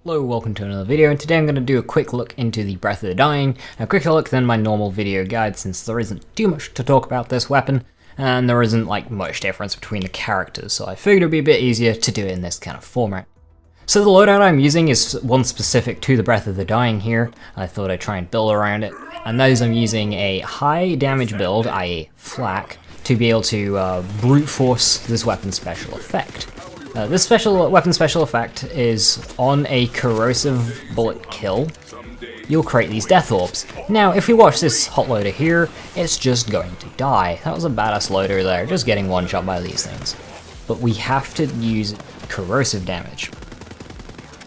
Hello, welcome to another video, and today I'm going to do a quick look into the Breath of the Dying, a quicker look than my normal video guide since there isn't too much to talk about this weapon, and there isn't like much difference between the characters, so I figured it would be a bit easier to do it in this kind of format. So the loadout I'm using is one specific to the Breath of the Dying here. I thought I'd try and build around it, and that is I'm using a high damage build, i.e. flak, to be able to brute force this weapon's special effect. This weapon special effect is on a corrosive bullet kill, you'll create these death orbs. Now, if we watch this hot loader here, it's just going to die. That was a badass loader there, just getting one shot by these things. But we have to use corrosive damage,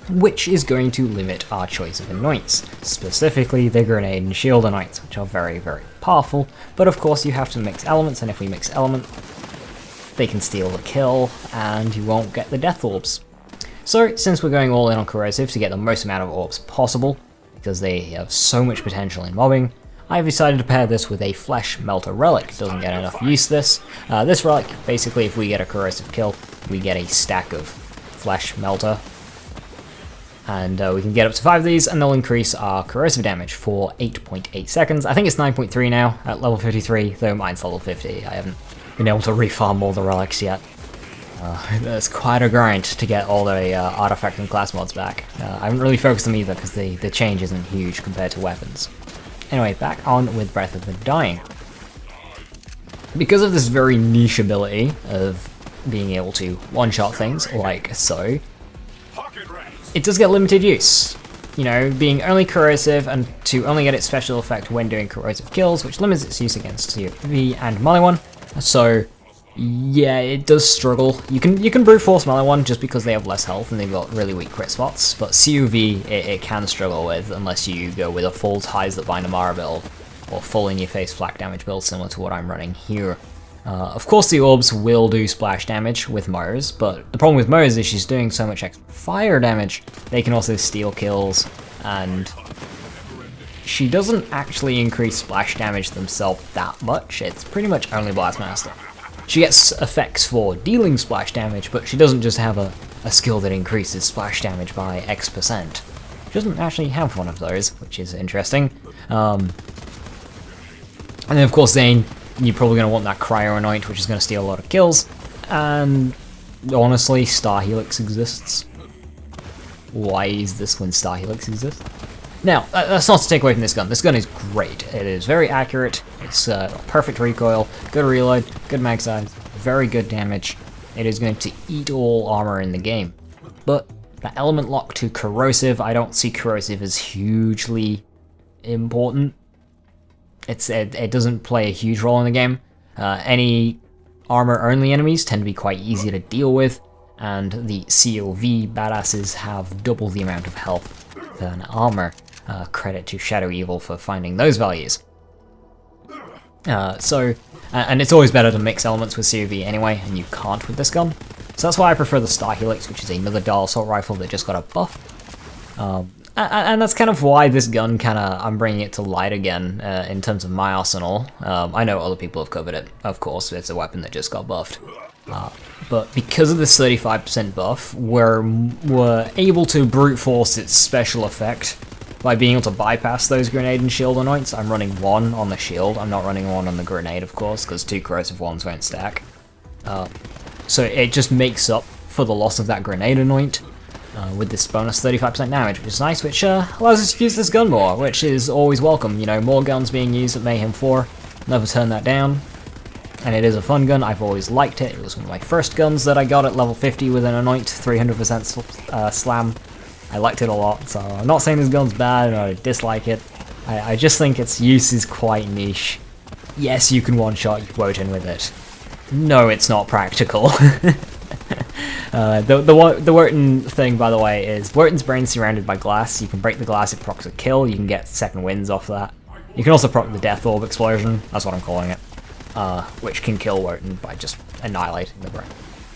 which is going to limit our choice of anoints, specifically the grenade and shield anoints, which are very, very powerful. But of course you have to mix elements, and if we mix elements, they can steal the kill, and you won't get the death orbs. So, since we're going all in on corrosive to get the most amount of orbs possible, because they have so much potential in mobbing, I've decided to pair this with a flesh melter relic. Doesn't get enough use this. This relic, basically if we get a corrosive kill, we get a stack of flesh melter. And we can get up to 5 of these, and they'll increase our corrosive damage for 8.8 seconds. I think it's 9.3 now at level 53, though mine's level 50. I haven't been able to refarm all the relics yet. It's quite a grind to get all the artifact and class mods back. I haven't really focused on them either because the change isn't huge compared to weapons. Anyway, back on with Breath of the Dying. Because of this very niche ability of being able to one-shot things like so, it does get limited use. You know, being only corrosive and to only get its special effect when doing corrosive kills, which limits its use against COV and melee one. So, yeah, it does struggle. You can brute force melee one just because they have less health and they've got really weak crit spots, but COV it can struggle with unless you go with a full Ties That Bind Amara build, or full in-your-face flak damage build similar to what I'm running here. Of course the orbs will do splash damage with Mars, but the problem with Mars is she's doing so much extra fire damage, they can also steal kills, and she doesn't actually increase splash damage themselves that much. It's pretty much only Blastmaster. She gets effects for dealing splash damage, but she doesn't just have a skill that increases splash damage by X%. She doesn't actually have one of those, which is interesting. And then of course Zane, you're probably going to want that Cryo Anoint, which is going to steal a lot of kills. And honestly, Star Helix exists. Why is this when Star Helix exists? Now, that's not to take away from this gun. This gun is great. It is very accurate. It's perfect recoil, good reload, good mag size, very good damage. It is going to eat all armor in the game. But the element lock to corrosive, I don't see corrosive as hugely important. It doesn't play a huge role in the game. Any armor-only enemies tend to be quite easy to deal with, and the COV badasses have double the amount of health than armor. Credit to Shadow Evil for finding those values. And it's always better to mix elements with COV anyway, and you can't with this gun. So that's why I prefer the Star Helix, which is another Dial Assault Rifle that just got a buff. And that's kind of why this gun I'm bringing it to light again in terms of my arsenal. I know other people have covered it, of course, it's a weapon that just got buffed. But because of this 35% buff, we're able to brute force its special effect by being able to bypass those grenade and shield anoints. I'm running one on the shield, I'm not running one on the grenade of course, because 2 corrosive ones won't stack. So it just makes up for the loss of that grenade anoint with this bonus 35% damage, which is nice, which allows us to use this gun more, which is always welcome. You know, more guns being used at Mayhem 4, never turn that down. And it is a fun gun, I've always liked it. It was one of my first guns that I got at level 50 with an anoint 300% slam. I liked it a lot, so I'm not saying this gun's bad or I dislike it. I just think its use is quite niche. Yes, you can one-shot Wotan with it. No, it's not practical. The Wotan thing, by the way, is Wotan's brain's surrounded by glass. You can break the glass, it procs a kill, you can get second wins off that. You can also proc the Death Orb explosion, that's what I'm calling it. Which can kill Wotan by just annihilating the brain.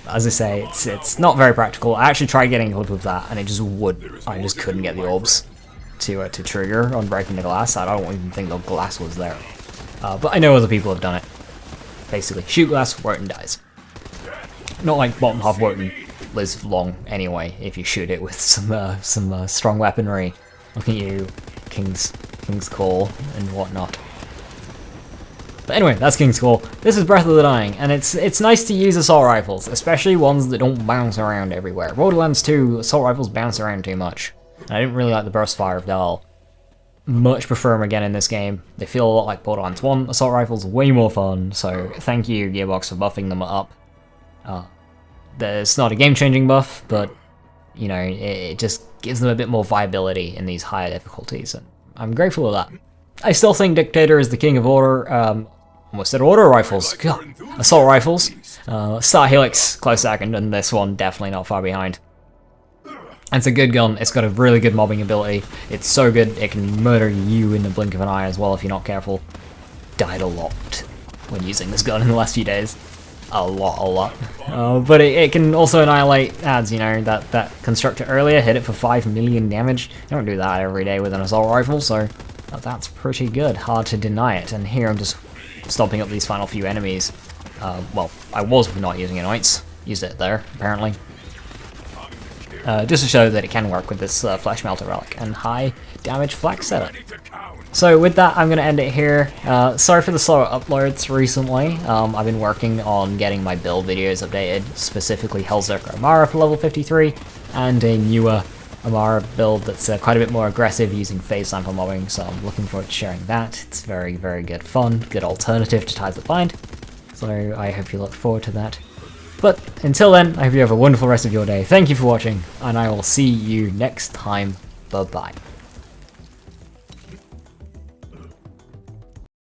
As I say, it's not very practical. I actually tried getting a clip of that, and I just couldn't get the orbs to trigger on breaking the glass. I don't even think the glass was there. But I know other people have done it. Basically, shoot glass, Wotan dies. Not like bottom half Wotan lives long anyway if you shoot it with some strong weaponry. Look at you, King's Call and whatnot. But anyway, that's King's Call. This is Breath of the Dying, and it's nice to use assault rifles, especially ones that don't bounce around everywhere. Borderlands 2, assault rifles bounce around too much. I didn't really like the burst fire of Dahl. Much prefer them again in this game. They feel a lot like Borderlands 1. Assault rifles way more fun, so thank you Gearbox for buffing them up. It's not a game-changing buff, but you know, it just gives them a bit more viability in these higher difficulties, and I'm grateful for that. I still think Dictator is the king of almost said auto rifles. God. Assault rifles. Star Helix, close second, and this one definitely not far behind. It's a good gun, it's got a really good mobbing ability. It's so good, it can murder you in the blink of an eye as well if you're not careful. Died a lot when using this gun in the last few days. A lot. But it can also annihilate ads, you know, that constructor earlier hit it for 5 million damage. You don't do that every day with an assault rifle, so that's pretty good. Hard to deny it. And here I'm just stomping up these final few enemies. Well, I was not using anoints. Used it there, apparently. Just to show that it can work with this Flesh Melter Relic and high damage flak setup. So with that, I'm going to end it here. Sorry for the slower uploads recently. I've been working on getting my build videos updated, specifically Hellzerker Amara for level 53, and a newer Amara build that's quite a bit more aggressive using phase sample mobbing, so I'm looking forward to sharing that. It's very, very good fun, good alternative to Ties That Bind, so I hope you look forward to that. But until then, I hope you have a wonderful rest of your day. Thank you for watching, and I will see you next time. Bye-bye.